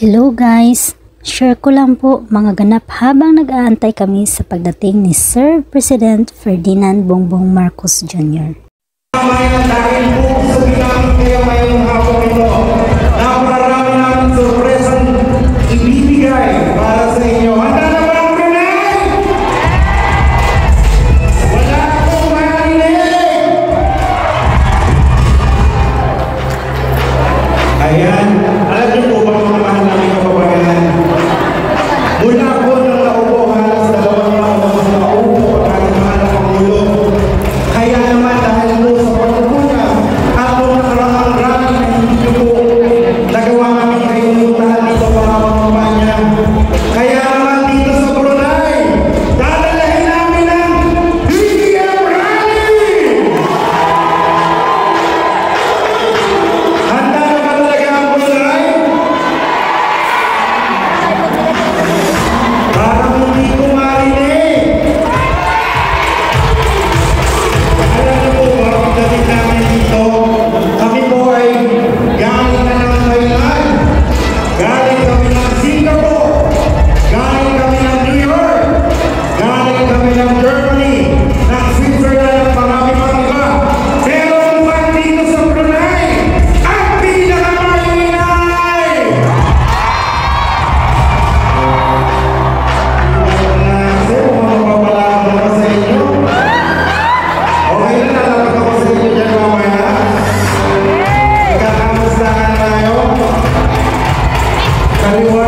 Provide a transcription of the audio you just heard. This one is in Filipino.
Hello guys! Share ko lang po mga ganap habang nag-aantay kami sa pagdating ni Sir President Ferdinand Bongbong Marcos Jr. Dahil po sa ginamit kayo ngayong hapon ito, napakarami namin sorpresang ibibigay para sa inyo. Handa na ba ang Brunei? Wala akong marinig! Ayan, alam niyo po ba mga mahal namin kababayan? Mula po nang naupo halos 2 taon sa naupo ang ating mahal na Pangulo. Kaya naman dahil po sa pagpupunta at po nakaraang rally na hindi po nagawa kami kayo nuntahan dito para mamamanya. Kaya naman dito sa Brunei, dadalahin namin ang BBM Rally! Handa na ba talaga ang Brunei? Parang hindi ko marinig. Alam niyo po ba, pagdating namin dito, kami po ay galing na ng Thailand, galing kami ng Singapore, galing kami ng New York, galing kami ng Germany, ng Switzerland at marami pang iba. Pero ang dito sa Brunei, ang pinakamaingay! Kasi mapapala ako na sa inyo. Okay na, lalapit ako sa inyo dyan mamaya. Kakamustahan tayo. Kaliwa